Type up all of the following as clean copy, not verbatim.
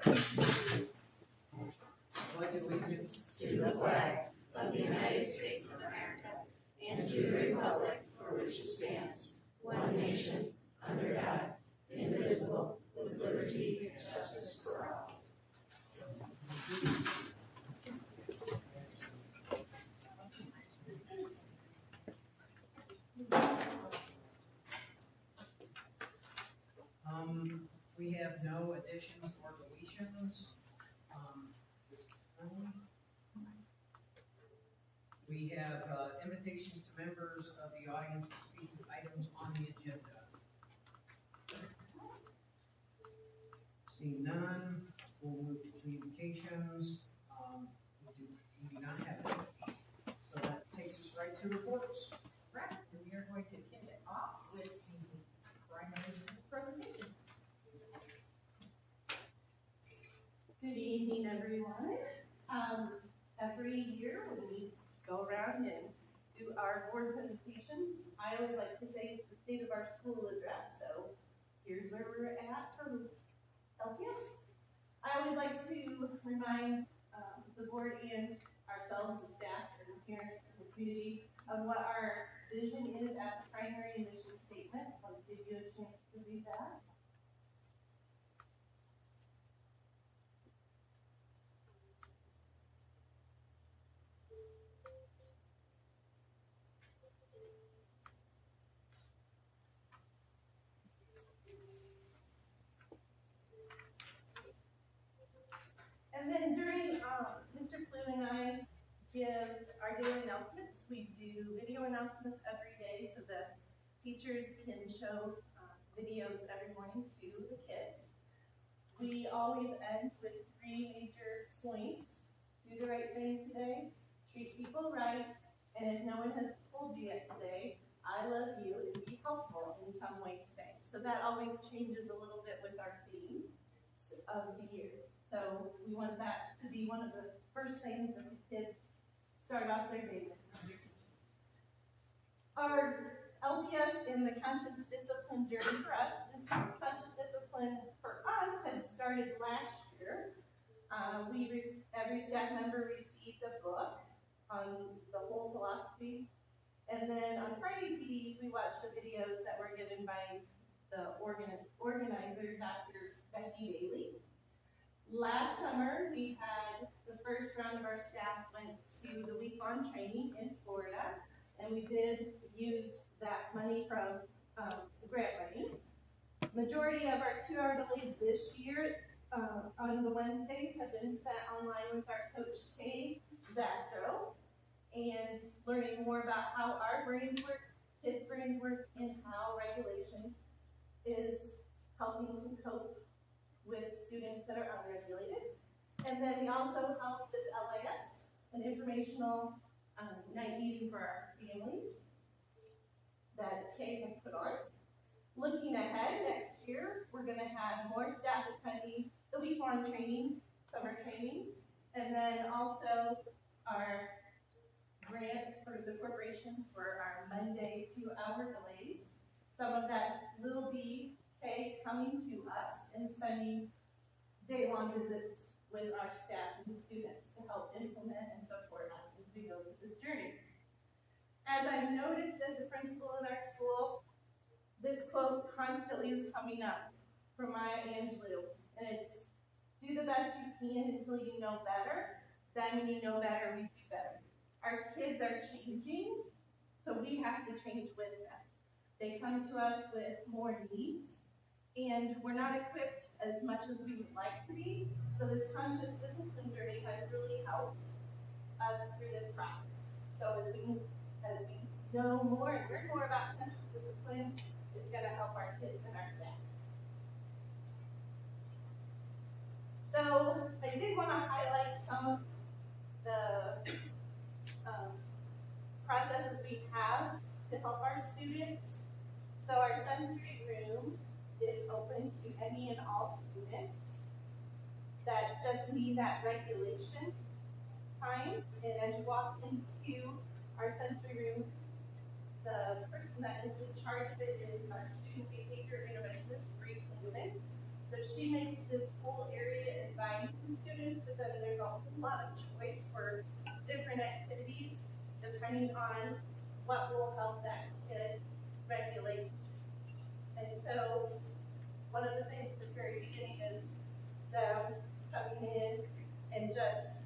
pledge allegiance to the flag of the United States of America and to the republic for which it stands, one nation, under God, indivisible, with liberty and justice for all. We have no additions or deletions. We have invitations to members of the audience to speak to items on the agenda. Seeing none, we'll move to communications. We do not have it. So that takes us right to reports. Right, and we are going to kick it off with the primary presentation. Good evening, everyone. Every year when we go around and do our board presentations, I always like to say it's the state of our school address. So here's where we're at from LPS. I always like to remind the board and ourselves, the staff, and the parents, and the community of what our vision is at the primary and mission statement. So I'll give you a chance to read that. And then during, Mr. Clue and I give our daily announcements. We do video announcements every day so that teachers can show videos every morning to the kids. We always end with 3 major points. Do the right thing today, treat people right, and if no one has told you yet today, I love you, and be helpful in some way today. So that always changes a little bit with our theme of the year. So we want that to be one of the first things that the kids start off their day with. Our LPS in the conscious discipline journey for us, this conscious discipline for us had started last year. Every staff member received a book on the whole philosophy. And then on Friday PDs, we watched the videos that were given by the organizer, Dr. Becky Bailey. Last summer, we had the first round of our staff went to the week-long training in Florida, and we did use that money from the grant money. Majority of our 2-hour delays this year on the Wednesdays have been set online with our coach Kay Zastro, and learning more about how our brains work, kids' brains work, and how regulation is helping to cope with students that are unregulated. And then we also helped with LIS, an informational night meeting for our families that Kay had put on. Looking ahead next year, we're going to have more staff attending the week-long training, summer training, and then also our grant for the corporation for our Monday 2-hour delays. Some of that will be coming to us and spending day-long visits with our staff and students to help implement and support us as we go through this journey. As I've noticed as a principal in our school, this quote constantly is coming up from Maya Angelou, and it's, do the best you can until you know better, then when you know better, we do better. Our kids are changing, so we have to change with them. They come to us with more needs, and we're not equipped as much as we would like to be. So this conscious discipline journey has really helped us through this process. So as we know more and learn more about conscious discipline, it's going to help our kids and our staff. So I did want to highlight some of the processes we have to help our students. So our sensory room is open to any and all students that just need that regulation time. And as you walk into our sensory room, the person that is in charge of it is our student behavior interventionist, Bree Kluman. So she makes this whole area a lot of choice for different activities depending on what will help that kid regulate. And so one of the things at the very beginning is them coming in and just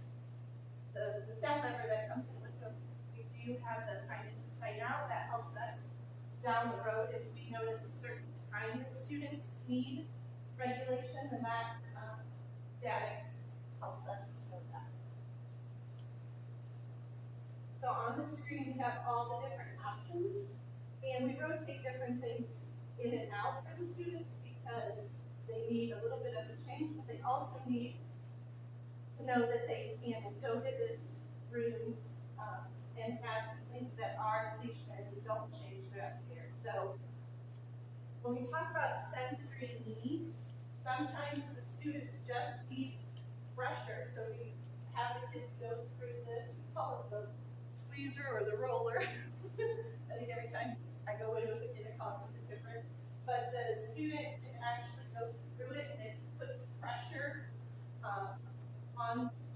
the staff member that comes in with them, we do have the sign in and sign out that helps us down the road if we notice a certain time that students need regulation, and that data helps us to know that. So on the screen we have all the different options, and we rotate different things in and out for the students because they need a little bit of a change, but they also need to know that they can go to this room and have some things that are stationary and don't change throughout the year. So when we talk about sensory needs, sometimes the students just need pressure. So we have the kids go through this, we call it the squeezer or the roller. I think every time I go in with a kid, it calls something different. But the student can actually go through it, and it puts pressure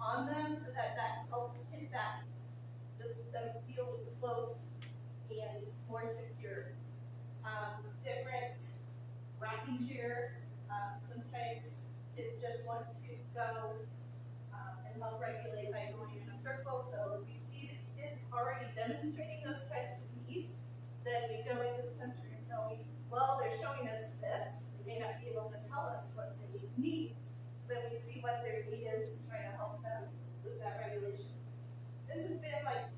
on them so that helps hit them feel close and more secure. Different rocking chair. Sometimes kids just want to go and help regulate by going in a circle. So if we see the kid already demonstrating those types of needs, then we go into the sensory and knowing, well, they're showing us this. They may not be able to tell us what they need. So then we see what their need is and try to help them with that regulation. This has been like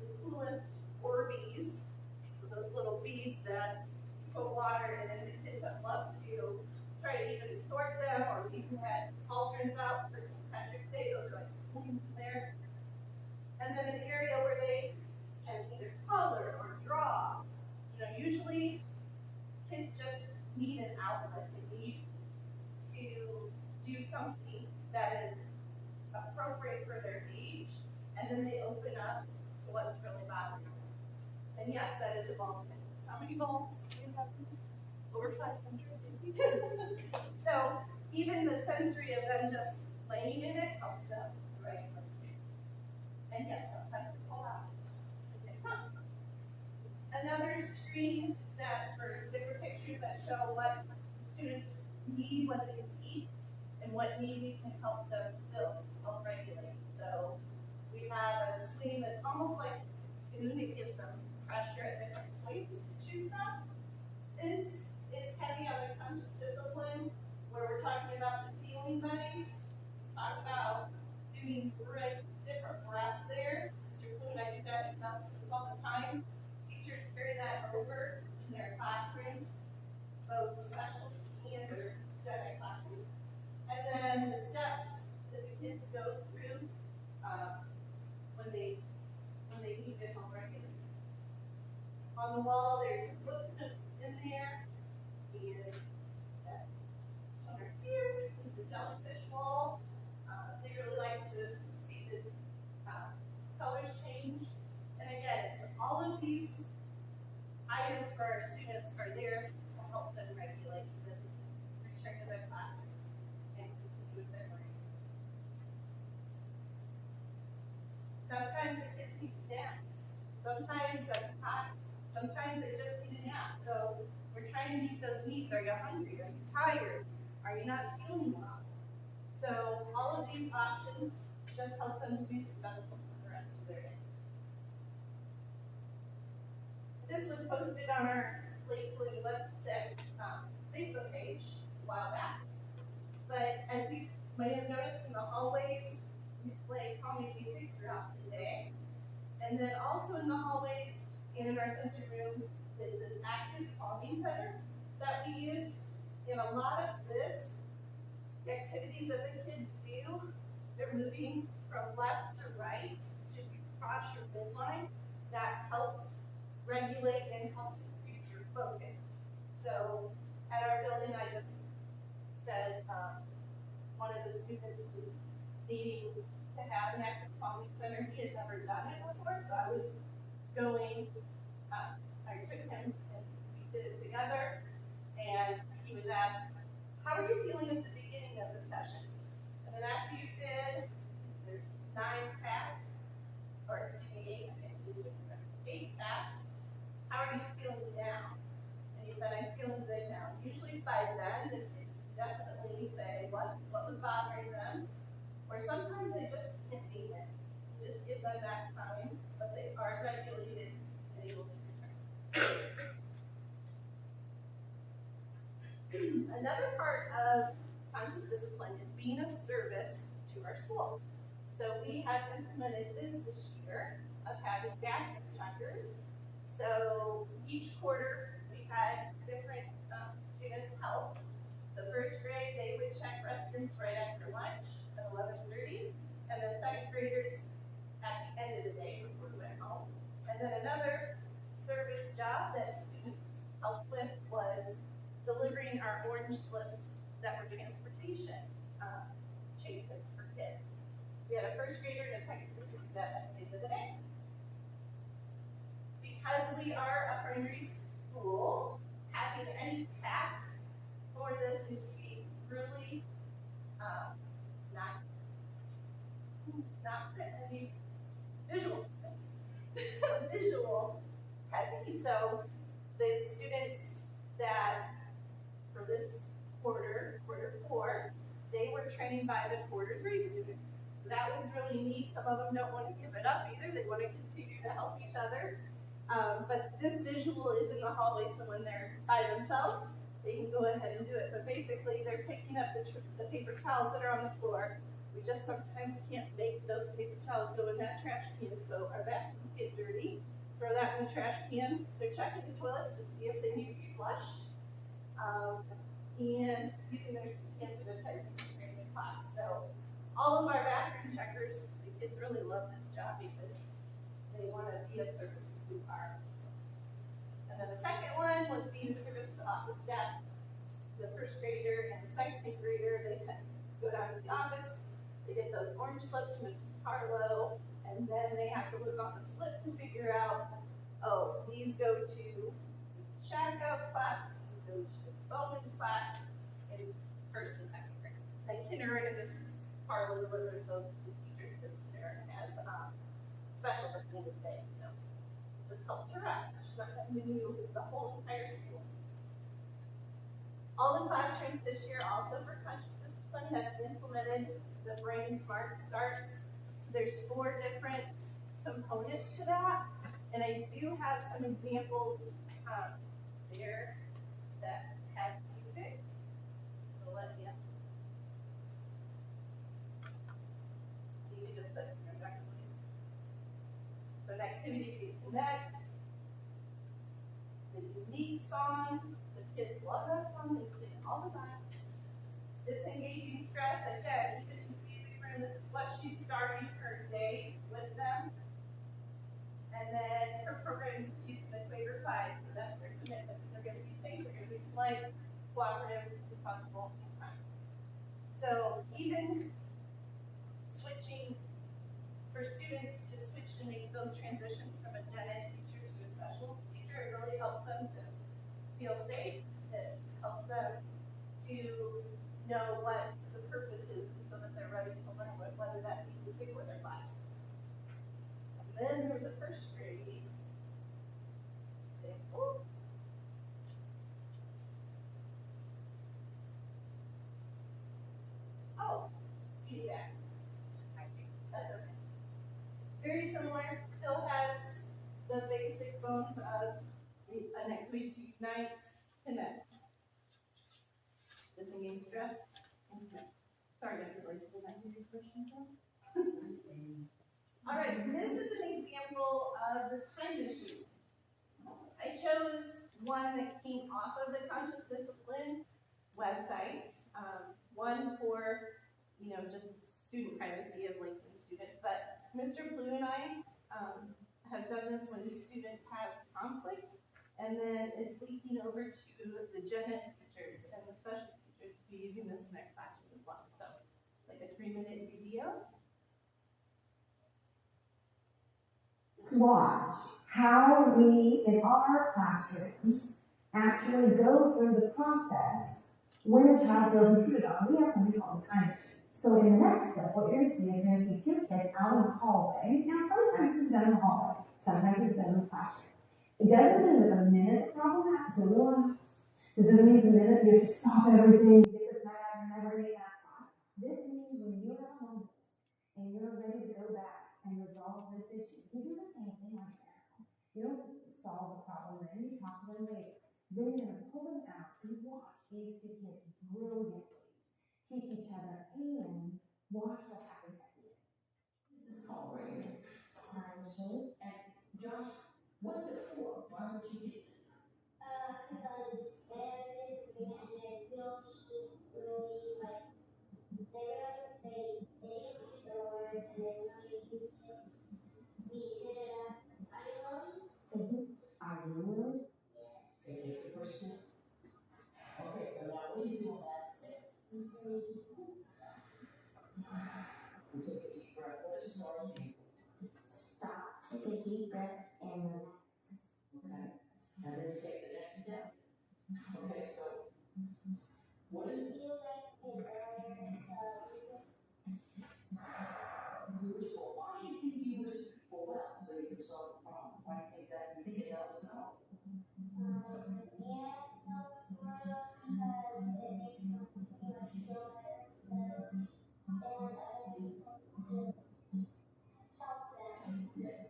the coolest Orbeez, those little beads that you put water in, and the kids have loved to try to even sort them, or we even had cauldrons out for St. Patrick's Day. Those are like coins there. And then an area where they can either color or draw. You know, usually kids just need an outlet. They need to do something that is appropriate for their age, and then they open up to what's really bothering them. And yes, that is a ball pit. How many balls do you have? Over 500, maybe. So even the sensory of them just playing in it helps them, right? And yes, sometimes it's all out. Another screen that for different pictures that show what students need, what they need, and what need we can help them fill, help regulate. So we have a swing that's almost like a balloon. It gives them pressure at different points to choose from. This is heavy on the conscious discipline, where we're talking about the feeling buddies. Talk about doing different breaths there. Mr. Clue and I do that in announcements all the time. Teachers carry that over in their classrooms, both special and their general classrooms. And then the steps that the kids go through when they need to help regulate. On the wall, there's a book in there, and that somewhere here is the jellyfish wall. They really like to see the colors change. And again, it's all of these items for our students are there to help them regulate so that they can return to their classroom and continue with their learning. Sometimes the kids need snacks. Sometimes that's hot. Sometimes they just need a nap. So we're trying to meet those needs. Are you hungry? Are you tired? Are you not feeling well? So all of these options just help them to be successful for the rest of their day. This was posted on our Lakeland website Facebook page a while back. But as you might have noticed in the hallways, we play calming music throughout the day. And then also in the hallways and in our sensory room is this active calming center that we use. And a lot of this, the activities that the kids do, they're moving from left to right to cross your midline. That helps regulate and helps increase your focus. So at our building, I just said one of the students was needing to have an active calming center. He had never done it before, so I was going, I took him and we did it together, and he was asked, how are you feeling at the beginning of the session? And then after you did, there's what was bothering them, or sometimes they just can't name it. Just give them that time, but they are regulated and able to return. Another part of conscious discipline is being of service to our school. So we have implemented this year of having bathroom checkers. So each quarter we had different students help. The first grade, they would check restrooms right after lunch at 11:30, and then second graders at the end of the day before we went home. And then another service job that students helped with was delivering our orange slips that were transportation changes for kids. So we had a first grader and a second grader do that at the end of the day. Because we are a primary school, having any task for this is to be really not really visual. Visual heavy. So the students that for this quarter 4, they were trained by the quarter 3 students. So that was really neat. Some of them don't want to give it up either. They want to continue to help each other. But this visual is in the hallway, so when they're by themselves, they can go ahead and do it. But basically, they're picking up the paper towels that are on the floor. We just sometimes can't make those paper towels go in that trash can, so our bathrooms get dirty. Throw that in the trash can. They're checking the toilets to see if they need to be flushed. And using their hand sanitizer during the class. So all of our bathroom checkers, the kids really love this job because they want to be of service to our school. And then the second one was being of service to office staff. The first grader and the second grader, they go down to the office, they get those orange slips from Mrs. Carlo, and then they have to look on the slip to figure out, oh, these go to Mrs. Shadow's class, these go to Mrs. Bowman's class in first and second grade. Then kindergarten, Mrs. Carlo delivers those to the teachers because kindergarten has special at the end of the day. So this helps her out. She's not having to do the whole entire school. All the classrooms this year also for conscious discipline have implemented the Brain Smart Starts. So there's 4 different components to that. And I do have some examples there that have music. So let me just put it in back, please. So an activity to connect, the unique song, the kids love that song, they sing it all the time. Disengaging stress, again, even in the music room, this is what she's starting her day with them. And then her program is using the Quaver 5, so that's their commitment. They're going to be safe, they're going to be polite, cooperative, responsible, and kind. So even switching for students to switch to make those transitions from a gen ed teacher to a specialist teacher, it really helps them to feel safe. It helps them to know what the purpose is so that they're ready to learn whether that be music or their classroom. And then there was a first grade example. Oh, feedback. That's okay. Very similar, still has the basic bones of an activity to unite, connect. Disengage stress, and connect. Sorry, Dr. Royce, did I hear your question? All right, this is an example of the time machine. I chose one that came off of the Conscious Discipline website. One for, just student privacy of Lakeland students, but Mr. Blue and I have done this when students have conflict, and then it's leaking over to the gen ed teachers and the special teachers to be using this in their classroom as well. So, like a 3-minute video. Watch how we, in our classrooms, actually go through the process when a child feels intruded on. We have something called a time machine. So in the next step, what you're going to see is you're going to see 2 kids out in the hallway. Now, sometimes this is done in the hallway. Sometimes it's done in the classroom. It doesn't mean that the minute the problem happens, it will happen. This doesn't mean the minute you have to stop everything, get this bag, and never need that Watch what happens at the end. This is called right here. Time machine. And Josh, what's it for? Why would you get this? Because there's and then we'll be like they use the words and then when they use it, we set it up. Are you willing? Mm-hmm. Are you willing? Yes. They take the first step. Okay, so now what do you do on that step? We take a deep breath. What does stars mean? Stop. Take a deep breath and relax. Okay. And then you take the next step. Okay, so what is it? You like You wish for. Why do you think you wish for well so you can solve the problem? Why do you think that? Do you think it helps at all? yeah, no, sort of, because it makes them pretty much feel better because they want other people to help them. Yeah,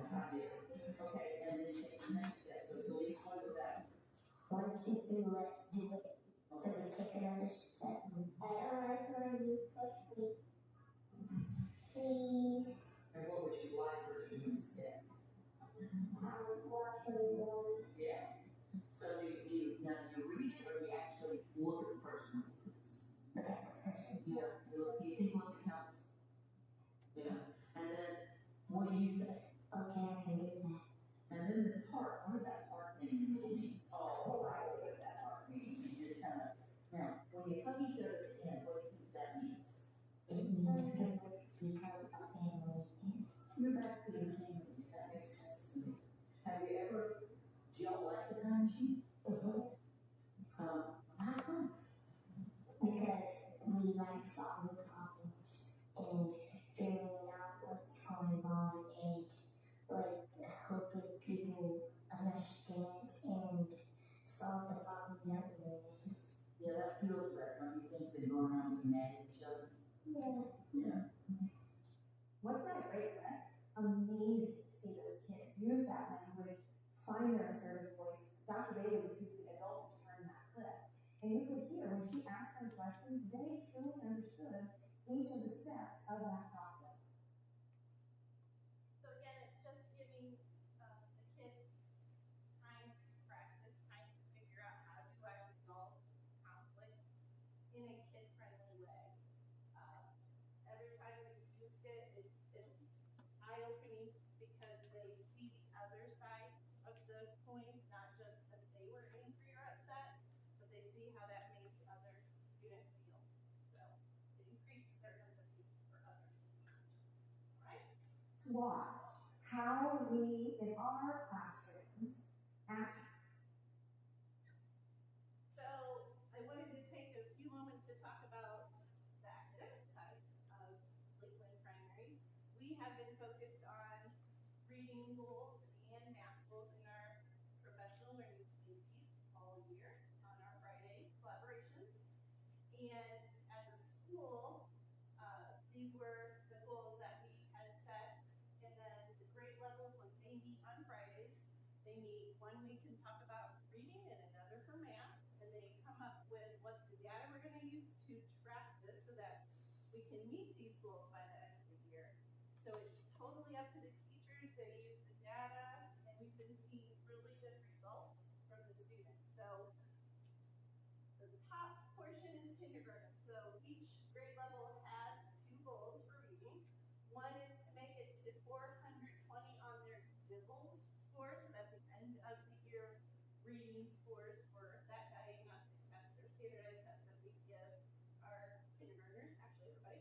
I did. Okay, and then you take the next step. So Elise, what is that? 1, 2, 3, let's do it. So we take another step. I like when you push me. Please. And what would you like her to do instead? Watch what you're doing. Yeah. So now you read it or you actually look at the person who reads? Look at the person. Yeah. Do you think looking helps? Yeah. And then what do you say? Okay, I can do that. And then this heart, what does that heart thing in the middle mean? Oh, I know what that heart means. You just kind of, now, when you hug each other at the end, what do you think that means? It means people become a family again. You're back to your family. That makes sense to me. Have you ever, do y'all like the time machine? How come? Because we like solving problems and figuring out what's going on and like helping people understand and solve the problem that we're in. Yeah, that feels better. Don't you think they're going around being mad at each other? Yeah. Yeah. Wasn't that great, right? Amazing to see those kids use that language, find their assertive voice. Dr. Bailey was who the adult who turned that clip. And you could hear when she asked them questions, they truly understood each of the steps of that process. So again, it's just giving the kids time to practice, time to figure out how do I resolve conflict in a kid-friendly way. Every time we've used it, it's eye-opening because they see the other side of the coin, not just that they were angry or upset, but they see how that made the other student feel. So it increases their empathy for others. All right? Watch how we, in our classrooms, actually. So I wanted to take a few moments to talk about the academic side of Lakeland Primary. We have been focused on reading goals and math goals in our professional learning communities all year on our Friday collaborations. And as a school, these were the goals that we had set. And then the grade levels, when they meet on Fridays, they meet 1 week and talk about reading and another for math. And they come up with what's the data we're going to use to track this so that we can meet these goals by the end of the year. So it's totally up to the teachers. They use the data, and we've been seeing really good results from the students. So the top portion is kindergarten. So each grade level has 2 goals for reading. One is to make it to 420 on their DIBELS score. So that's the end of the year reading scores for that diagnostic test or standardized test that we give our kindergartners, actually everybody.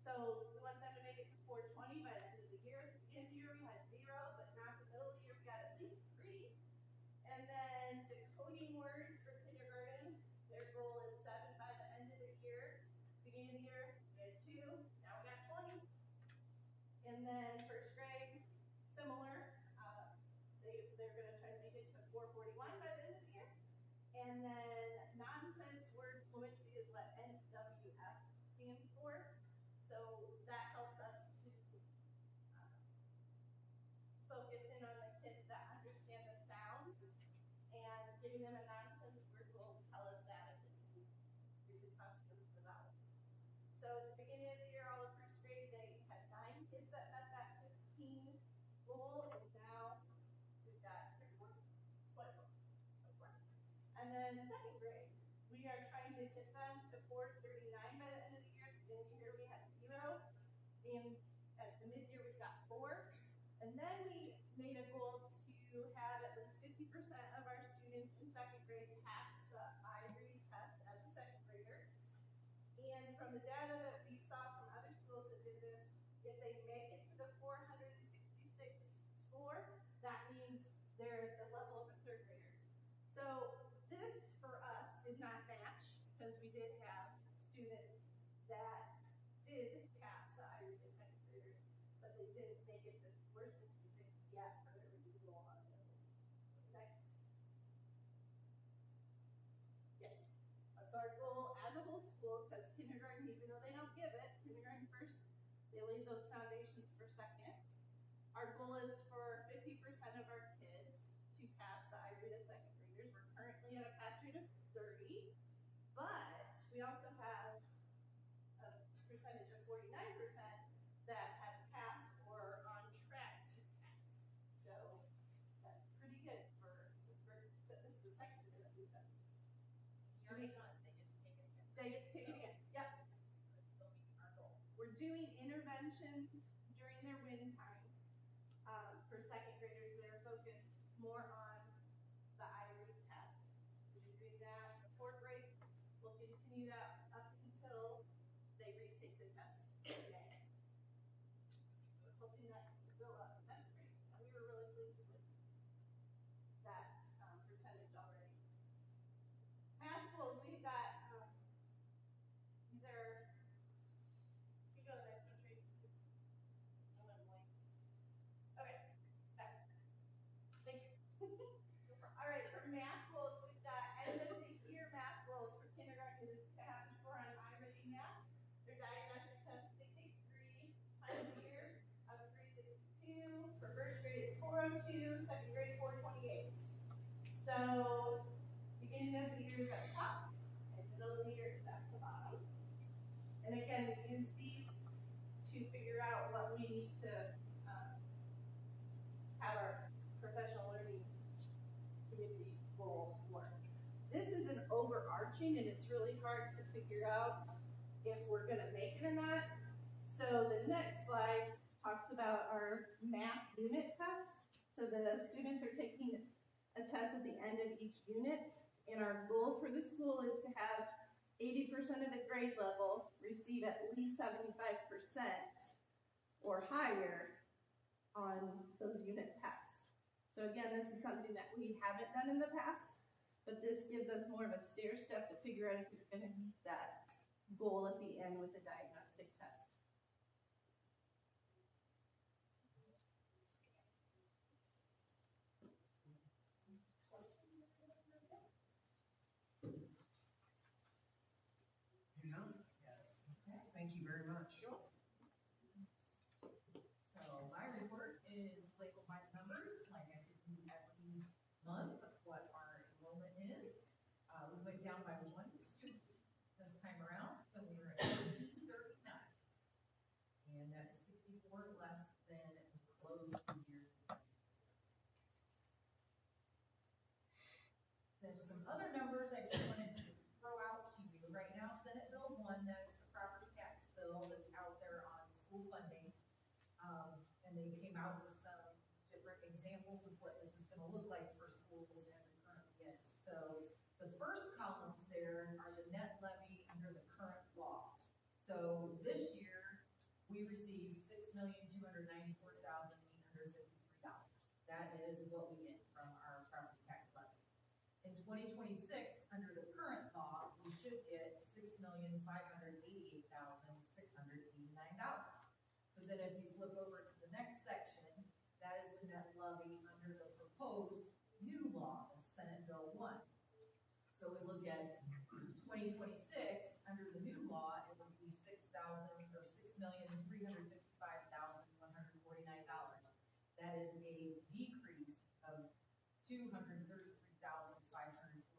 So we want them to make it to 420 by the end of the year. At the beginning of the year we had 0, but now at the middle of the year we got at least 3. And then the coding words for kindergarten, their goal is 7 by the end of the year. Beginning of the year, we had 2, now we got 20. And then first grade, similar. They're going to try to make it to 441 by the end of the year. And then nonsense word fluency is what NWF stands for. So that helps us to focus in on the kids that understand the sounds, and giving them a nonsense word will tell us that if they can read the consonants and the vowels. So at the beginning of the year, goal is now, we've got 31, 24. And then second grade, we are trying to get them to 439 by the end of the year. At the beginning of the year, we had 0. And at the mid-year, we've got 4. And then we made a goal to have at least 50% of our students in second grade pass the I-read test as a second grader. And from the data that we saw from other schools that did this, if they make it to the 466 score, that means they're at the level of a third grader. So this for us did not match because we did have students that did pass the I-read as second graders, but they didn't make it to 466 yet for their renewal on those. Next. Yes. So our goal as a whole school, because kindergarten, even though they don't give it, kindergarten first, they leave those foundations for second. Our goal is for 50% of our kids to pass the I-read as second graders. We're currently at a pass rate of 30, but we also have a percentage of 49% that have passed or are on track to pass. So that's pretty good for this is the second year that we've done this. They get to take it again. They get to take it again. Yep. It's still meeting our goal. We're doing interventions during their win time. For second graders that are focused more on the I-read test. We've been doing that in fourth grade. We'll continue that up until they retake the test today. Hoping that will go up. That's great. And we were really pleased with that percentage already. Math goals, we've got either, you go to the next one, Tracy. I went blank. Okay, back. Thank you. All right, for math goals, we've got end of the year math goals for kindergarten is to have a score on I-reading math. Their diagnostic test, they take 3 times a year of 362. For first grade, it's 402. Second grade, 428. So beginning of the year is at the top, and middle of the year is at the bottom. And again, we use these to figure out what we need to have our professional learning community goal for. This is an overarching, and it's really hard to figure out if we're going to make it or not. So the next slide talks about our math unit test. So the students are taking a test at the end of each unit, and our goal for the school is to have 80% of the grade level receive at least 75% or higher on those unit tests. So again, this is something that we haven't done in the past, but this gives us more of a stair step to figure out if you're going to meet that goal at the end with the diagnostic test. Yes. Okay. Thank you very much. Sure. So my report is Lakeland numbers, like I do every month, of what our enrollment is. We went down by 1 student this time around, so we were at 1,839. And that is 64 less than closed year. Then some other numbers I just wanted to throw out to you. Right now, Senate Bill 1, that is the property tax bill that's out there on school funding. And they came out with some different examples of what this is going to look like for schools as it currently is. So the first columns there are the net levy under the current law. So this year, we received $6,294,853. That is what we get from our property tax levies. In 2026, under the current law, we should get $6,588,689. But then if you flip over to the next section, that is the net levy under the proposed new law, the Senate Bill 1. So we look at 2026, under the new law, it would be $6,355,149. That is a decrease of $233,540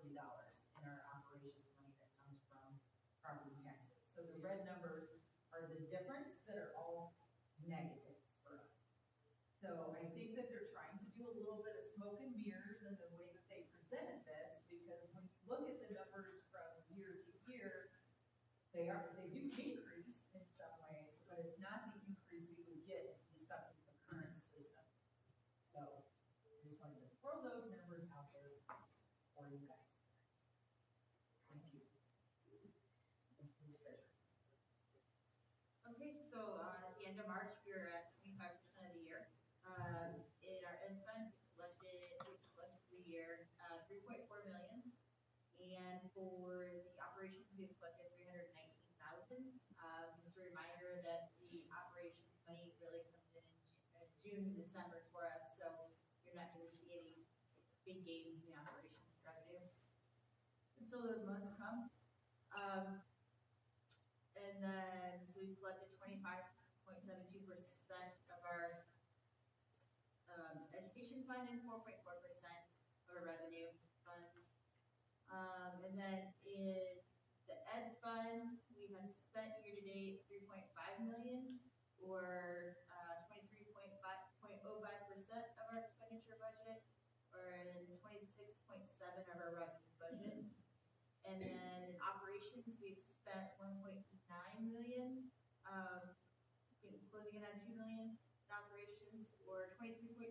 in our operations money that comes from property taxes. So the red numbers are the difference that are all negatives for us. So I think they do increase in some ways, but it's not the increase we would get if we stuck with the current system. So, just wanted to throw those numbers out there for you guys. Thank you. This is treasure. Okay, so, at the end of March, we were at 25% of the year. In our ed fund, we collected for the year, 3.4 million. And for the operations, we've collected 319,000. Just a reminder that the operations money really comes in June and December for us, so you're not gonna see any big gains in the operations revenue until those months come. And then, so we collected 25.72% of our education fund and 4.4% of our revenue funds. And then in the ed fund, we have spent year to date 3.5 million, or 23.05% of our expenditure budget, or 26.7% of our revenue budget. And then in operations, we've spent 1.9 million, closing in on 2 million in operations, or 23.9%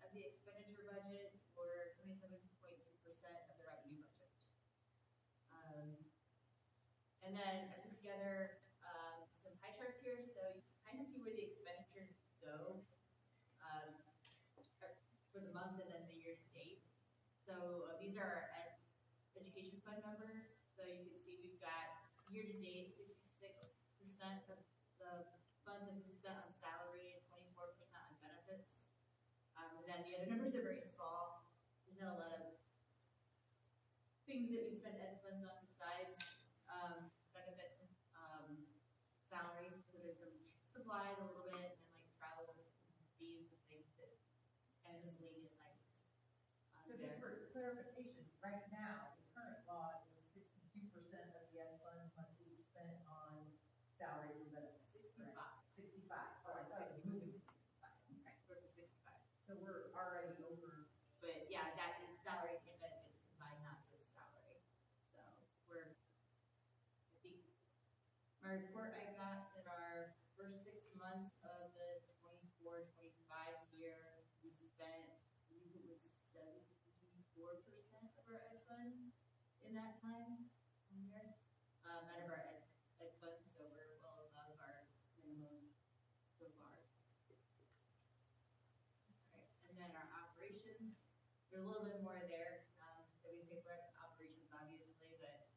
of the expenditure budget, or 27.2% of the revenue budget. And then I put together some pie charts here, so you can kind of see where the expenditures go for the month and then the year to date. So these are our education fund numbers. So you can see we've got year to date 66% of the funds have been spent on salary and 24% on benefits. And then the other numbers are very small. There's not a lot of things that we spend ed funds on besides benefits and salary. So there's some supplies a little bit, and like travel and fees and things that kind of miscellaneous items. So just for clarification, right now, the current law is 62% of the ed fund must be spent on salaries and benefits. 65. 65. Oh, I thought it was moving to 65. Okay. We're to 65. So we're already over. But yeah, that is salary and benefits combined, not just salary. So I think my report I got said our first 6 months of the 24-25 year, we spent, I believe it was 74% of our ed fund in that time here, out of our ed fund, so we're well above our minimum so far. Okay, and then our operations, there's a little bit more there that we pay for operations, obviously, but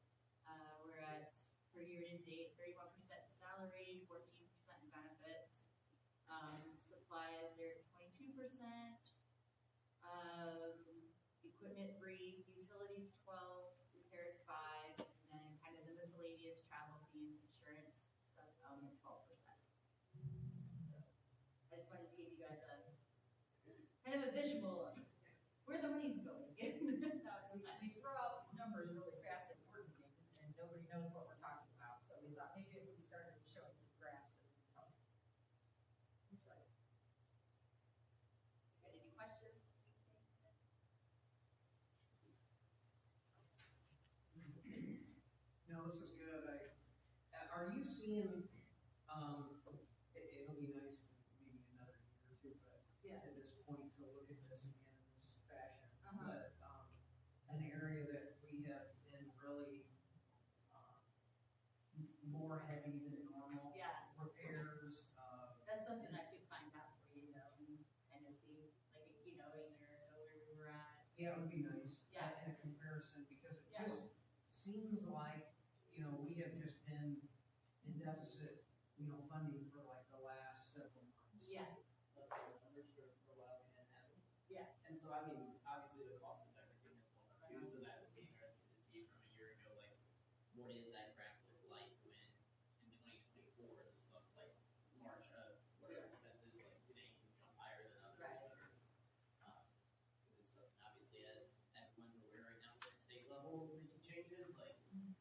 we're at, for year to date, 31% salary, 14% in benefits. Supplies, they're 22%. Equipment free, utilities 12, repairs 5, and then kind of the miscellaneous travel fees, insurance stuff at 12%. So I just wanted to give you guys a kind of a visual of where the money's going. We throw out these numbers really fast and word things, and nobody knows what we're talking about. So we thought maybe if we started showing some graphs, it would help. Got any questions? No, this is good. Are you seeing, it'll be nice to maybe another year or two, but Yeah. at this point to look at this again in this fashion. Uh-huh. But, an area that we have been really, more heavy than normal. Yeah, Repairs, that's something I could find out for you, though, and kind of see, like, a year know where we were at. yeah, it would be nice. Yeah. In a comparison, because it Yeah. just seems like, we have just been in deficit, funding for like the last several months. Yeah, That's the numbers for a while we didn't have it. yeah, And so, I mean, obviously the cost of everything has gone up too, so that would be interesting to see from a year ago, like, what did that graph look like when in 2024, the stuff like March of whatever expenses, like, did anything jump higher than others? Right. Or, it's something obviously as everyone's aware right now at the state level making changes, like,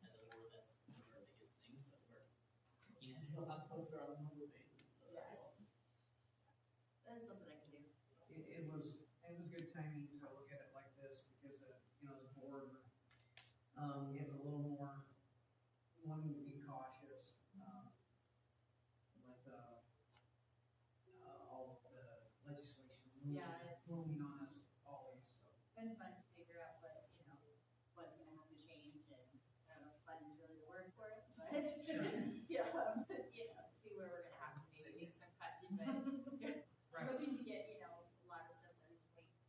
as a board, that's one of our biggest things, so we're, a lot closer on a monthly basis, so that'd be awesome. that's something I can do. It was good timing to look at it like this, because, as a board, we have a little more wanting to be cautious. been fun to figure out what, what's gonna have to change, and I don't know if fun is really the word for it, but, see where we're gonna have to maybe make some cuts, but Right. looking to get, a lot of stuff done in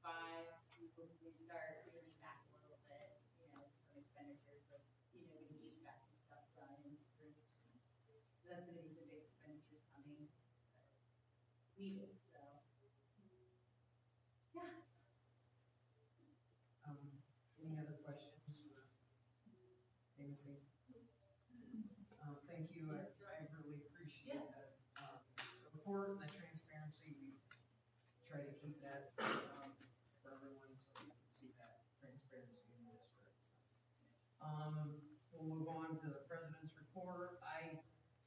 25, we start reeling back a little bit, some expenditures of, getting HVAC and stuff done, and that's gonna be some big expenditures coming, needed, so. Yeah. Any other questions for Amy? Thank you, I really appreciate that, the report and the transparency, we try to keep that, for everyone, so you can see that transparency in the district. We'll move on to the president's report.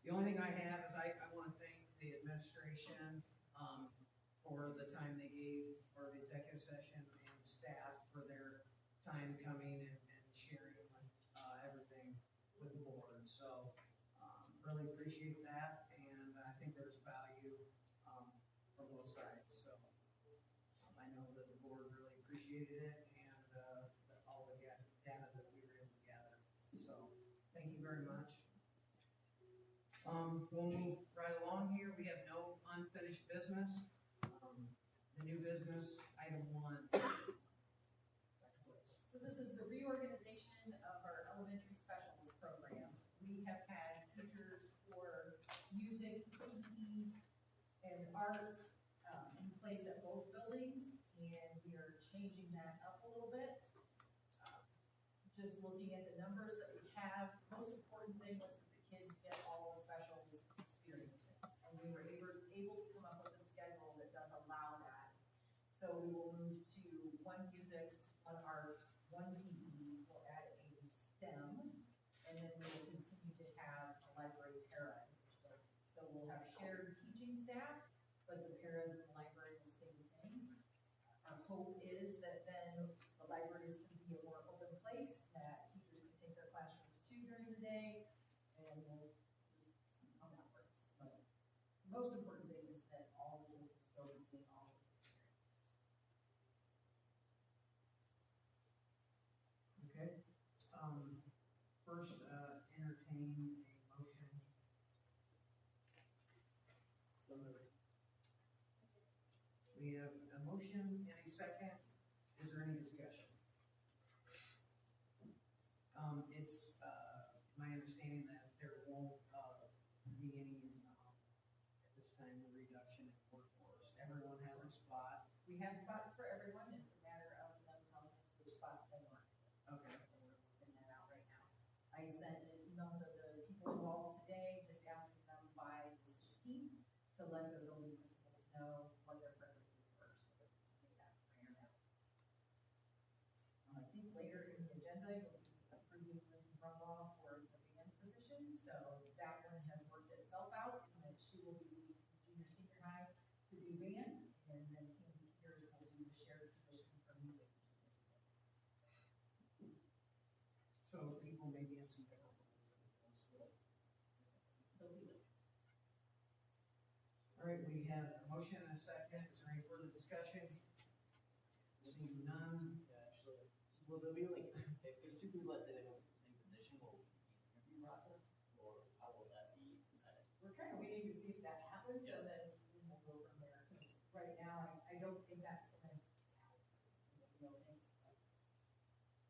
The only thing I have is I want to thank the administration, for the time they gave for the executive session, and staff for their time coming and sharing everything with the board. So, really appreciate that, and I think there's value from both sides. So, I know that the board really appreciated it, and all the data that we were able to gather. So, thank you very much. We'll move right along here. We have no unfinished business. The new business, item 1. So this is the reorganization of our elementary specials program. We have had teachers for music, PE, and art in place at both buildings, and we are changing that up a little bit. Just looking at the numbers that we have, most important thing was that the kids get all the special experiences. And we were able to come up with a schedule that does allow that. So we will move to 1 music, 1 art, 1 PE, we'll add a STEM, and then we will continue to have a library para. So we'll have shared teaching staff, but the paras in the library will stay the same. Our hope is that then the libraries can be a more open place that teachers can take their classrooms to during the day, and we'll just see how that works. But the most important thing is that all the kids will still be getting all those experiences. Okay. First, entertain a motion. So moved. We have a motion and a second. Is there any discussion? It's my understanding that there won't be any, at this time, reduction in workforce. Everyone has a spot. We have spots for everyone, it's a matter of them telling us which spots they want. Okay. And we're working that out right now. I sent an email to the people involved today, just asking them by the 16th to let the building principals know what their preferences were, so that we can make that iron out. I think later in the agenda, you'll be approving this run-off for the band position, so that one has worked itself out, and that she will be leaving junior, senior high to do band, and then Candy Tears will do the shared position for music. So people may be in some different roles. So we All right, we have a motion and a second. Is there any further discussion? Seeing none. Actually, will there be like, if there's 2 people, let's say they go for the same position, will it be an interview process, or how will that be decided? We're kind of waiting to see if that happens, Yeah. and then we'll go from there. Right now, I don't think that's gonna happen.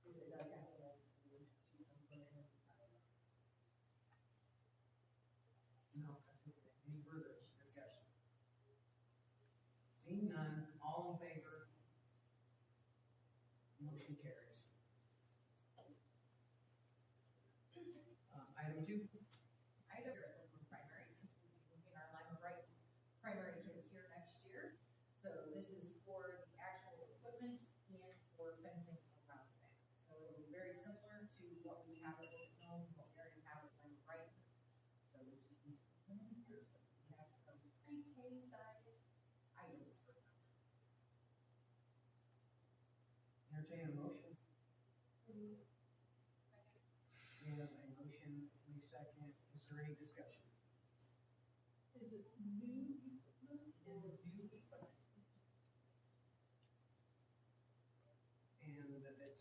If it does happen, then we'll choose them for the interview process. No, I think that any further discussion? Seeing none, all in favor? Motion carries. Item 2. I don't at Lakeland Primary, since we'll be moving our line of right primary kids here next year. So this is for the actual equipment and for fencing around that. So it'll be very similar to what we have at Lakeland, what we already have at line of right. So we just need to put them in here, so we have some pre-K size items for them. Entertain a motion. We have a motion and a second. Is there any discussion? Is it new equipment? Is it new equipment?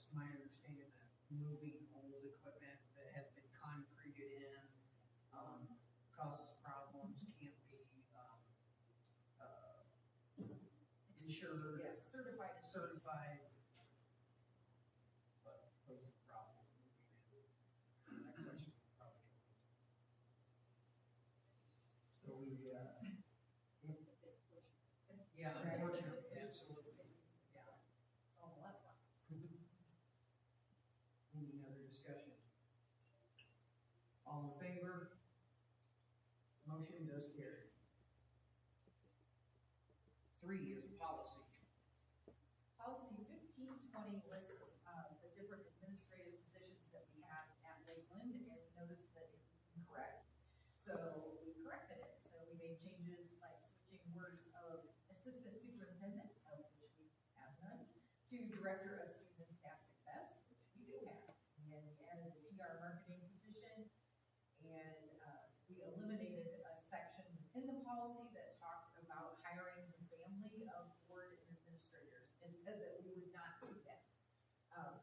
it's my understanding that moving old equipment that has been concreted in, causes problems, can't be, insured, Yeah, certified. certified. But poses a problem moving in. So that question probably. So we, yeah, unfortunately, absolutely, yeah. All left. Any other discussion? All in favor? Motion does carry. 3 is policy. Policy 1520 lists the different administrative positions that we have at Lakeland, and notice that it was incorrect. So we corrected it. So we made changes like switching words of assistant superintendent, of which we have none, to director of student and staff success, which we do have. And we added the PR marketing position, and we eliminated a section in the policy that talked about hiring the family of board and administrators, and said that we would not do that.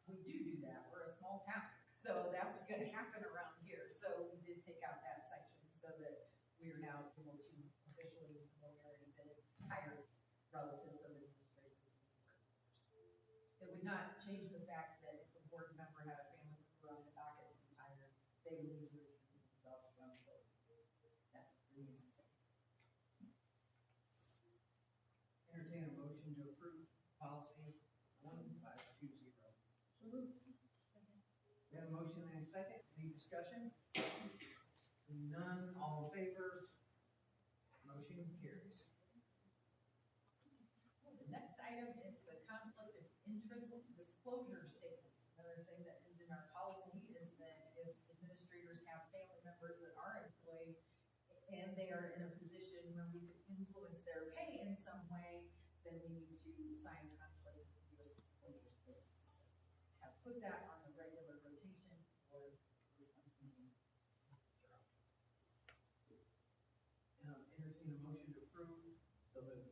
We do that, we're a small town, so that's gonna happen around here, so we did take out that section so that we are now able to officially promote and hire relatives of administrators. It would not change the fact that if a board member had a family member on the docket to be hired, they would need to recuse themselves from the vote. That remains the same. Entertain a motion to approve policy 1520. We have a motion and a second. Any discussion? Seeing none, all in favor? Motion carries. The next item is the conflict of interest disclosure statements. Another thing that is in our policy is that if administrators have family members that are employed and they are in a position where we could influence their pay in some way, then we need to sign conflict of interest disclosure statements. I've put that on the regular rotation for this month's meeting. Entertain a motion to approve. So moved.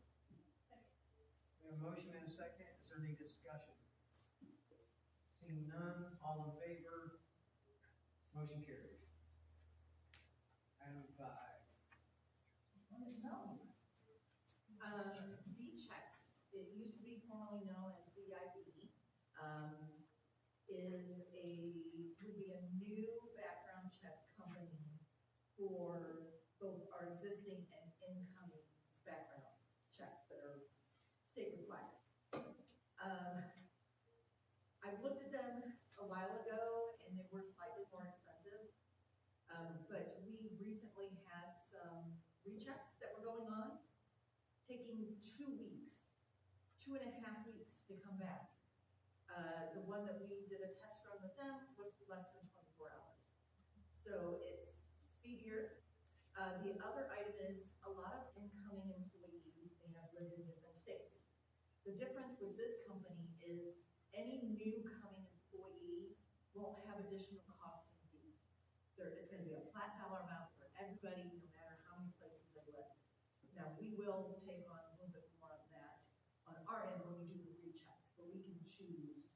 We have a motion and a second. Is there any discussion? Seeing none, all in favor? Motion carries. Item 5. V-Checks, it used to be formerly known as VIB, would be a new background check company for both our existing and incoming background checks that are state required. I looked at them a while ago and they were slightly more expensive. But we recently had some rechecks that were going on, taking 2 weeks, 2.5 weeks to come back. The one that we did a test run with them was less than 24 hours. So it's speedier. The other item is a lot of incoming employees, they have lived in different states. The difference with this company is any new coming employee won't have additional costs and fees. It's going to be a flat dollar amount for everybody, no matter how many places they live. Now, we will take on a little bit more of that on our end when we do the rechecks, but we can choose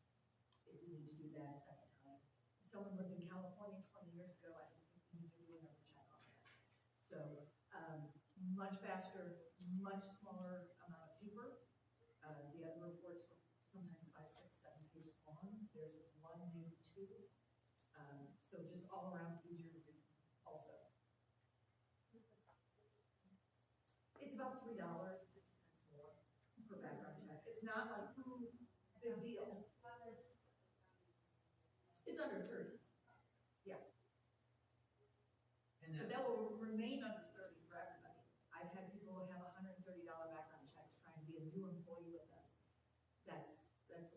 if we need to do that a second time. If someone lived in California 20 years ago, I don't think we need to do another check on that. So, much faster, much smaller amount of paper. The other reports were sometimes 5, 6, 7 pages long. There's one, maybe 2. So just all around easier to read also. It's about $3.50 more per background check. It's not like, ooh, big deal. It's under 30. Yeah. And But that will remain under 30 for everybody. I've had people have $130 background checks trying to be a new employee with us. That's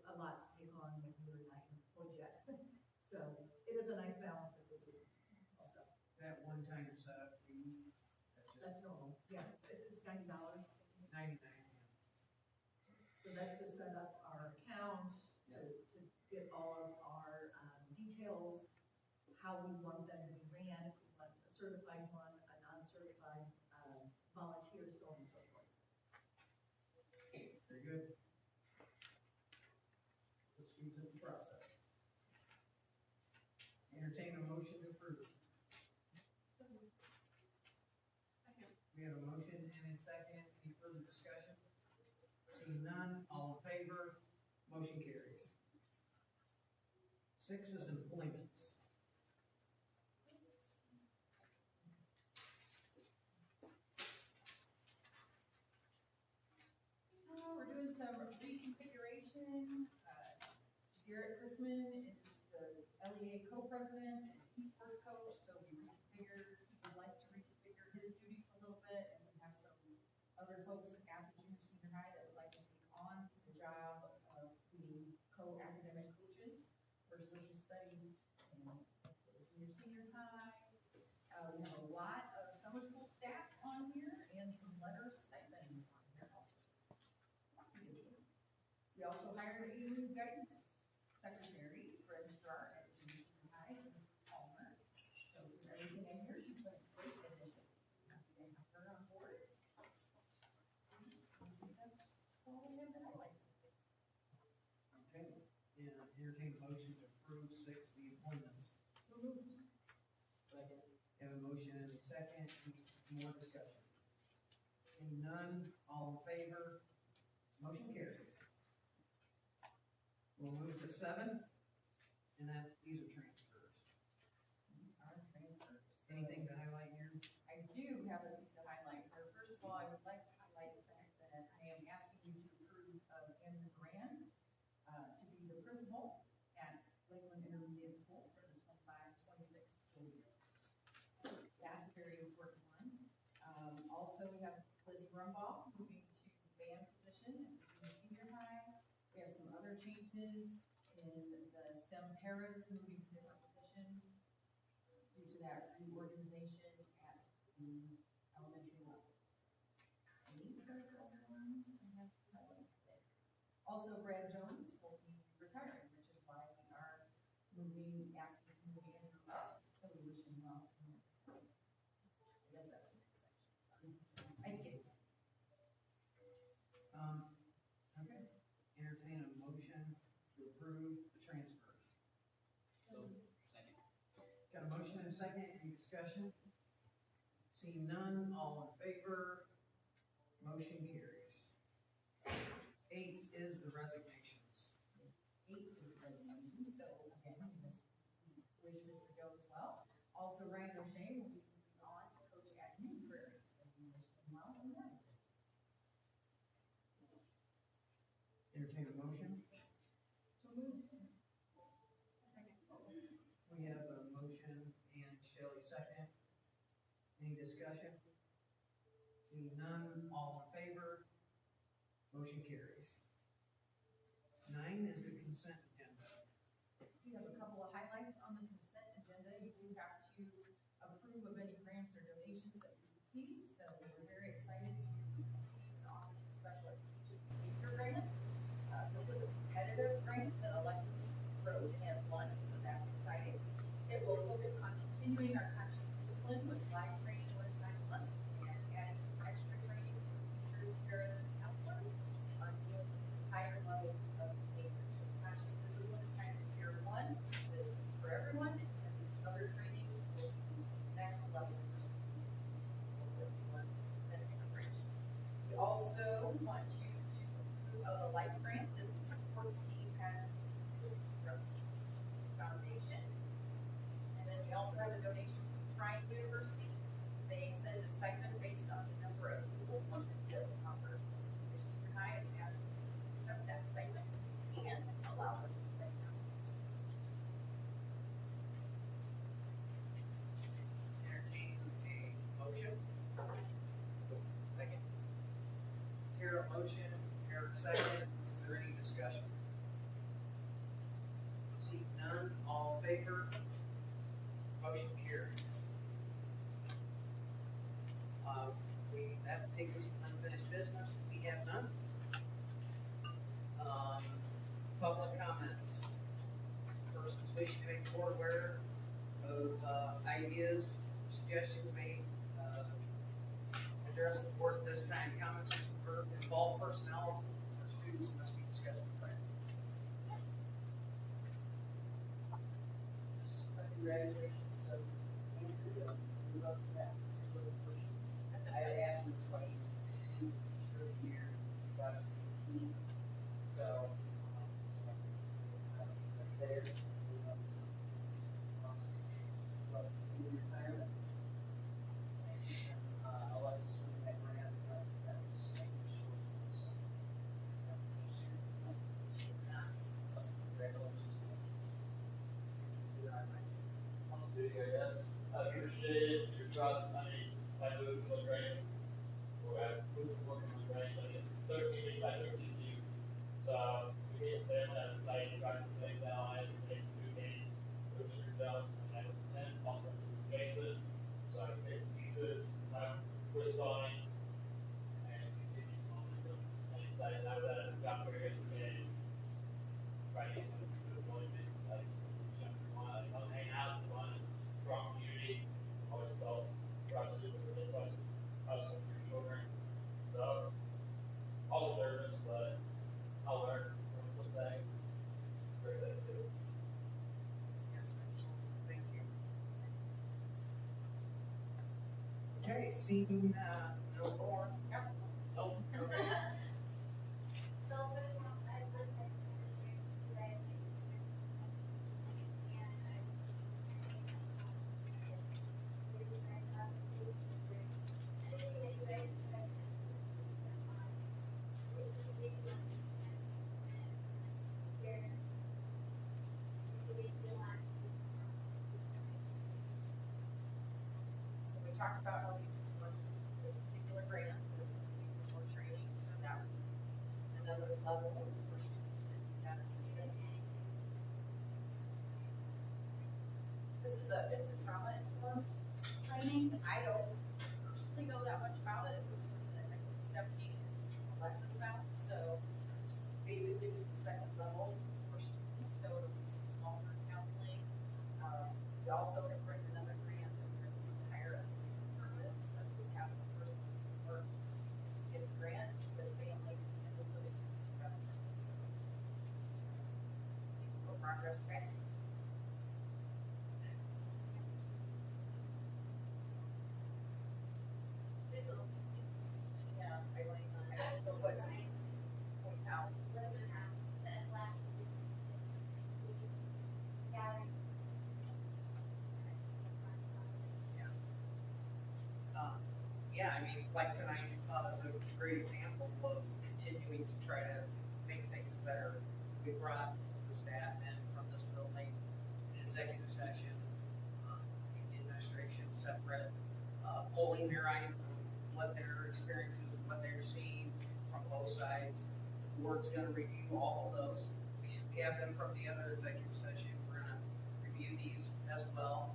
a lot to take on when you're not employed yet. So it is a nice balance that we do also. that one-time setup fee, That's normal. Yeah, it's $90. $99. So that's to set up our account, to get all of our details, how we want them to be ran, if we want a certified one, a non-certified, volunteer, so on and so forth. Very good. Let's speed up the process. We have a motion and a second. Any further discussion? Seeing none, all in favor, motion carries. 6 is employments. We're doing some reconfiguration. Garrett Chrisman is the LEA co-president and esports coach, so we reconfigured, he would like to reconfigure his duties a little bit, and we have some other folks at the junior senior high that would like to take on the job of being co-academic coaches for social studies and junior senior high. We have a lot of summer school staff on here and some letter stipends on here also. We also hired a new guidance secretary, registrar at the junior senior high, Ms. Palmer. So for everything in here, she's been a great addition. Happy to have her on board. That's all we have to highlight. Okay, and entertain a motion to approve 6, the employments. So moved. Second. Have a motion and a second. Any more discussion? Seeing none, all in favor, motion carries. We'll move to 7, and these are transfers. Our transfers. Anything to highlight here? I do have a few to highlight here. First of all, I would like to highlight the fact that I am asking you to approve Andrew Grand to be the principal at Lakeland Intermediate School for the 25-26 school year. That's a very important one. Also, we have Lizzie Rumbaugh moving to band position at the junior senior high. We have some other changes in the STEM paras moving to different positions due to that reorganization at the elementary levels. And these are the other ones I have highlighted there. Also, Brad Jones will be retiring, which is why we are asking to move Andrew up, so we wish him well. I guess that's the next section. Sorry. I skipped. Okay, entertain a motion to approve the transfers. So, second. Got a motion and a second, any discussion? Seeing none, all in favor, motion carries. 8 is the resignations. 8 is resignation, so again, we wish Mr. Jones well. Also, Ryan O'Shea will be moving on to coach at New Prairie, so we wish him well in that. Entertain a motion. So moved. We have a motion and Shelley second. Any discussion? Seeing none, all in favor, motion carries. 9 is the consent agenda. We have a couple of highlights on the consent agenda. You do have to approve of any grants or donations that we receive, so we're very excited to receive the Office of Special Education Behavior Grant. This was a competitive grant that Alexis wrote and won, so that's exciting. It will focus on continuing our conscious discipline with live training one time a month and adding some extra training for teachers, parents, and counselors on dealing with some higher levels of behavior. So conscious discipline is kind of tier 1, but it's for everyone, and these other trainings will be next level for students. We also want you to approve of a life grant that the sports team has received from the foundation. And then we also have a donation from Trine University. They send a stipend based on the number of people courses that they offer. So your senior high is asking you to accept that stipend and allow them to stay. Entertain a motion. Second. Hear a motion, hear a second. Is there any discussion? Seeing none, all in favor, motion carries. That takes us to unfinished business. We have none. Public comments. Persons wishing to make the board aware of ideas, suggestions made, address the board at this time. Comments for involved personnel or students must be discussed in private. Congratulations, so Andrew, move up to that. I asked this question, teacher of the year, 2018, so, there, retirement. Alexis, that grant, that was short. So, congratulations. Appreciate your trust. I moved to Lagrange, or I moved to work in Lagrange, like in 13 by 13 years. So we get there and I decided to try some things out. I had to take some new games, with Mr. Jones, and then also Jason. So I made some pieces, twist on it, and continue some momentum. And decided now that I got here yesterday, try to get some good employment, like, you know, want to hang out, fun, strong community, always felt trusted, really trust us and your children. So, all nervous, but I'll learn from some things. Great things too. Yes, absolutely. Thank you. Okay, seeing, no more. Oh, okay. So we talked about how we just want this particular grant, but it's going to be for more training, so that would be another level for students that need that assistance. It's a trauma-informed training. I don't personally know that much about it. It was something that I think Stephanie and Alexis found, so basically just the second level for students, so it'll be some small group counseling. We also have written another grant that we're going to hire a social service, so we have a person who work get the grant with families and with those students who have trouble, so. Make progress fast. Yeah, I don't know what to point out. Yeah, I mean, like tonight, is a great example of continuing to try to make things better. We brought the staff in from this building, an executive session, the administration separate, polling their item, what their experiences, what they're seeing from both sides. The board's gonna review all of those. We have them from the other executive session, we're gonna review these as well.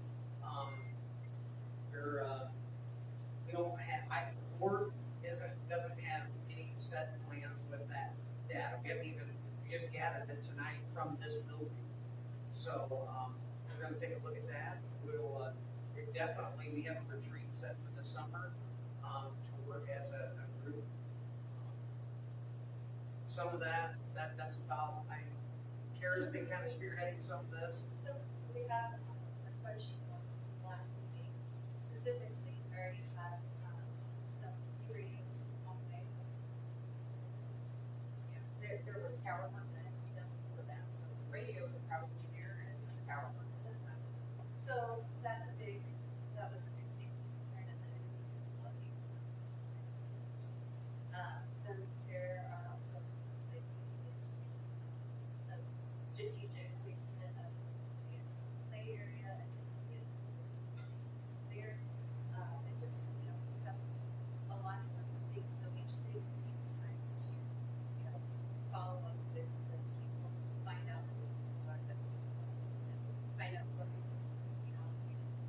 We don't have, the board doesn't have any set plans with that data. We just gathered it tonight from this building. So, we're gonna take a look at that. We have a retreat set for this summer, to work as a group. Some of that's about, Kara's been kind of spearheading some of this. So we have a spreadsheet from last meeting, specifically already have some new radios on the way. Yeah, there was tower work that had to be done before that, so radios are probably there and some tower work that's not. So that was a big safety concern, and then it is looking. Then there are also some strategic placement of play area and there, and just, we have a lot of different things, so each thing takes time to, follow up with people, find out what resources we have,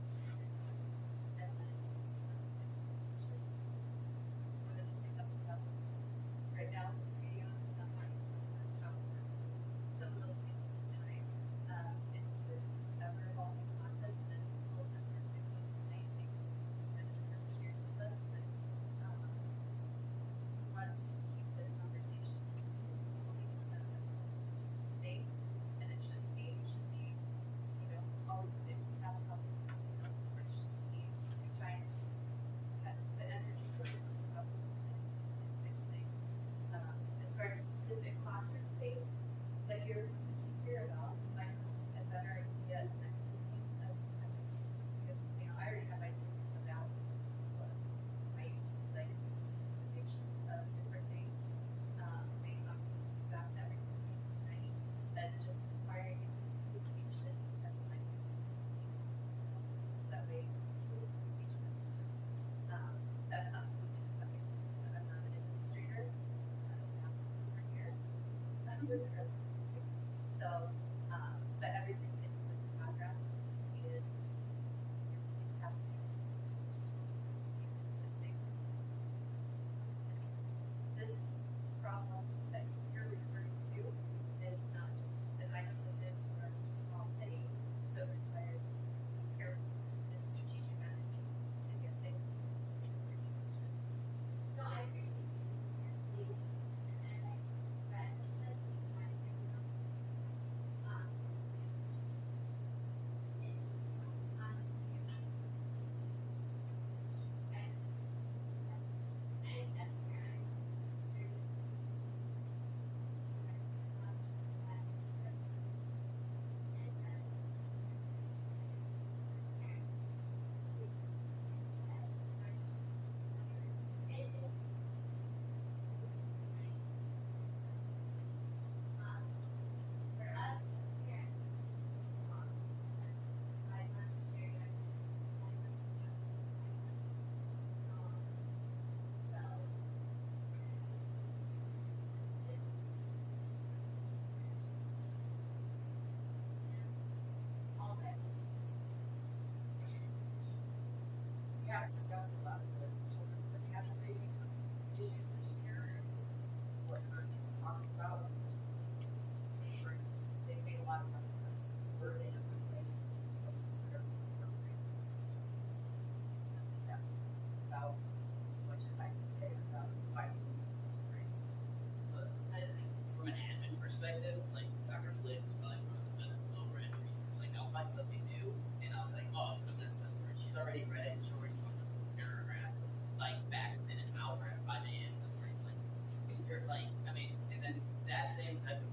with her. So, but everything is in progress. Is you have to. This problem that you're referring to is not just an isolated or small thing, so it requires careful and strategic management to get things. No, I appreciate the transparency, and I read this and kind of figured out, and honestly, and as a parent, for us as parents, I want to share your so all that We haven't discussed a lot of the children that have maybe issues this year, what are you talking about? They made a lot of money, that's where they have replaced places that are programs. That's about as much as I can say about fighting grades. But I think from an admin perspective, like Dr. Blake is probably one of the best well-read research. Like I'll find something new and I'll be like, oh, it's from this number. She's already read it and she'll respond to the paragraph like back within an hour at 5 a.m. in the morning. Like you're like, I mean, and then that same type of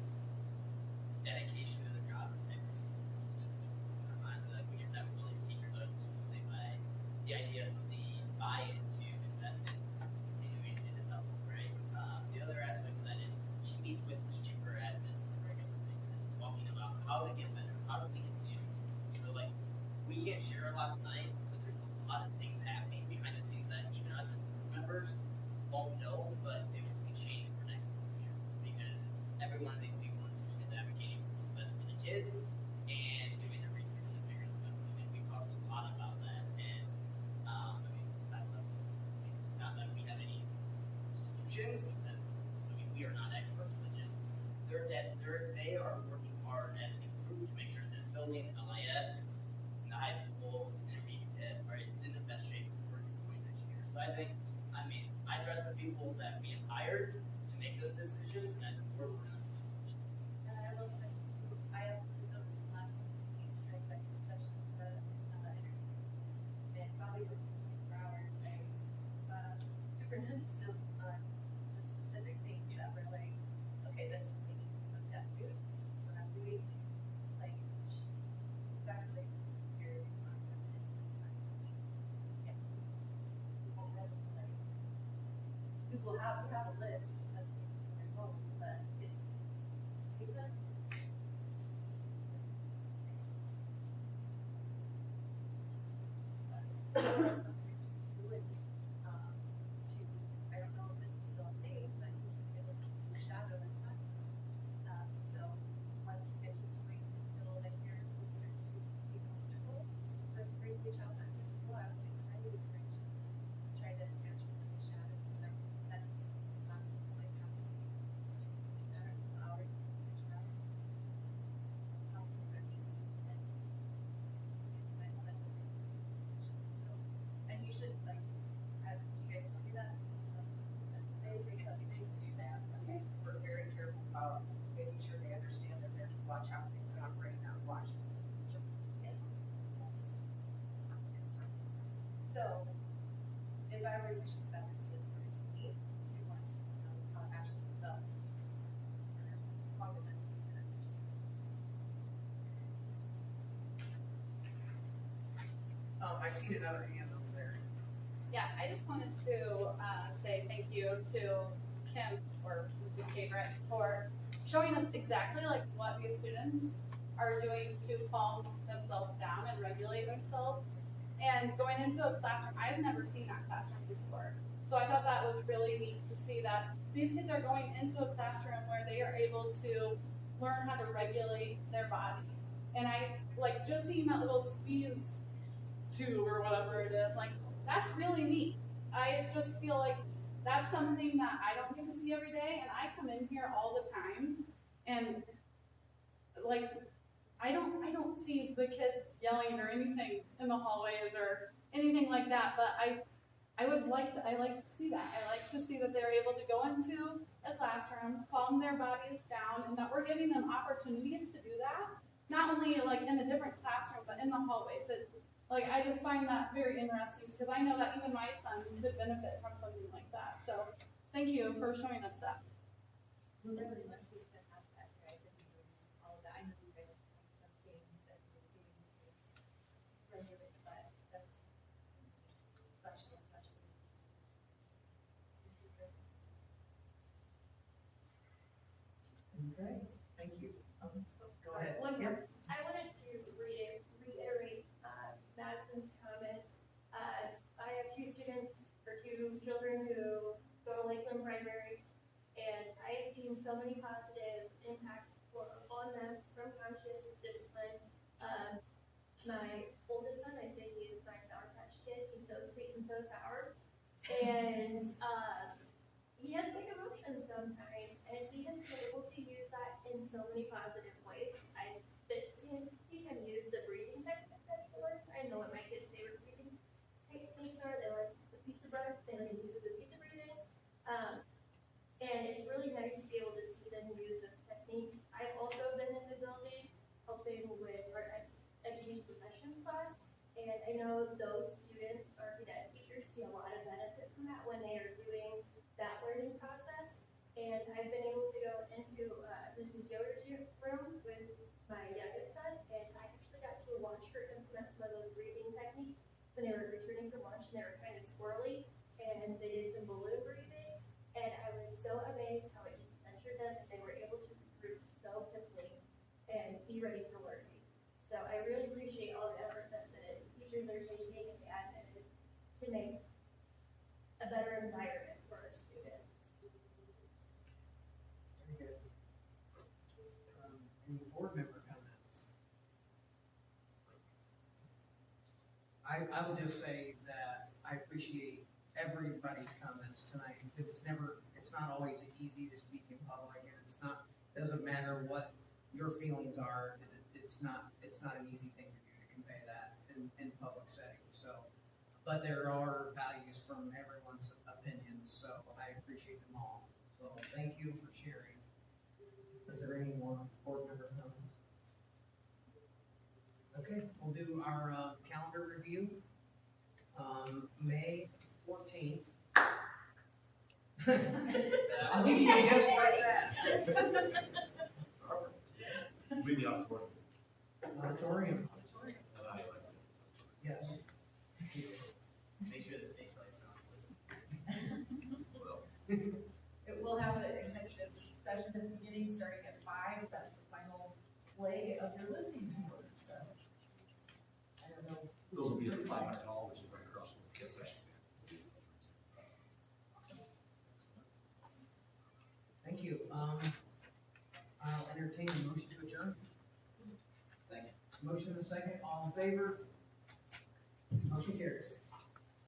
dedication to the job is every single person in this room. Honestly, like we just have all these teachers that are blown away by the idea is the buy-in to invest in continuing to develop, right? The other aspect of that is she meets with each of her admin on a regular basis, talking about how to get better, how do we continue. So like, we can't share a lot tonight, but there's a lot of things happening behind the scenes that even us as board members won't know, but it will be changed for next school year. Because every one of these people in this room is advocating for what's best for the kids and doing the research to figure them out. And we talked a lot about that. And I mean, not that we have any solutions. That, I mean, we are not experts, but just they are working hard as a group to make sure this building, LIS, and the high school, intermediate, right, is in the best shape for going next year. So I think, I mean, I trust the people that we have hired to make those decisions, and as a board, we're not. And I will say, I have notes from last week, executive session, the interviews, and probably working for hours, superintendent's notes on the specific things that were like, okay, this we need to put that to, this is what I'm doing to, like, that was like, very responsive. We will have a list of things that are wrong, but it's, because I don't know if this is still a thing, but you should be able to shadow in classroom. So once you get to the point you feel that you're closer to be comfortable with bringing your child back to school, I would highly encourage you to try to schedule a shadow. That's not like happening for something that are hours, extra hours. How can you and I know that's a big personal decision. So, and you should like, have you guys tell me that? They do that, okay, we're very careful about making sure they understand that they're to watch how things operate, not watch things. So, if I were you, should that would be important to me to want to know how it actually develops for longer than 3 minutes. I see another hand over there. Yeah, I just wanted to say thank you to Kim or Mrs. Gabriel for showing us exactly like what these students are doing to calm themselves down and regulate themselves. And going into a classroom, I've never seen that classroom before. So I thought that was really neat to see that these kids are going into a classroom where they are able to learn how to regulate their body. And I, like, just seeing that little squeeze tube or whatever it is, like, that's really neat. I just feel like that's something that I don't get to see every day, and I come in here all the time, and, like, I don't see the kids yelling or anything in the hallways or anything like that, but I like to see that. I like to see that they're able to go into a classroom, calm their bodies down, and that we're giving them opportunities to do that. Not only like in a different classroom, but in the hallways. Like, I just find that very interesting because I know that even my son could benefit from something like that. So thank you for showing us that. We're really lucky to have that guy that we do all of that. I know you guys have some things that you're doing to regulate, but that's especially. Okay, thank you. Go Sorry, ahead. one Yep. more. I wanted to reiterate Madison's comments. I have two children who go to Lakeland Primary, and I've seen so many positive impacts on them from conscious discipline. My oldest son, I think he is my Sour Patch Kid. He's so sweet and so sour, and he has big emotions sometimes, and he has been able to use that in so many positive ways. I've seen him use the breathing techniques that he learned. I know what my kids' favorite breathing techniques are. They like the pizza breath, they like to use the pizza breathing. And it's really nice to be able to see them use those techniques. I've also been in the building helping with our education professions class, and I know those students or cadet teachers see a lot of benefit from that when they are doing that learning process. And I've been able to go into Mrs. Yoder's room with my youngest son, and I actually got to watch her implement some of those breathing techniques when they were returning from lunch, and they were kind of squirrely, and they did some balloon breathing, and I was so amazed how it just centered them, and they were able to regroup so quickly and be ready for learning. So I really appreciate all the effort that the teachers are taking and the admin is to make a better environment for our students. Very good. Any board member comments? I will just say that I appreciate everybody's comments tonight because it's not always easy to speak in public, and doesn't matter what your feelings are. It's not an easy thing to do to convey that in public settings. So, but there are values from everyone's opinions, so I appreciate them all. So thank you for sharing. Is there any more board member comments? Okay, we'll do our calendar review. May 14th. I'll give you a guess where it's at. Bring the auditorium. Auditorium. Yes. Make sure the stage lights are on. Well, It will have an executive session at the beginning, starting at 5. That's the final leg of your listening tours. So I don't know. those will be at the Climate Hall, which is right across from the concession stand. Thank you. I'll entertain a motion to adjourn. Second. Motion and a second, all in favor? Motion carries.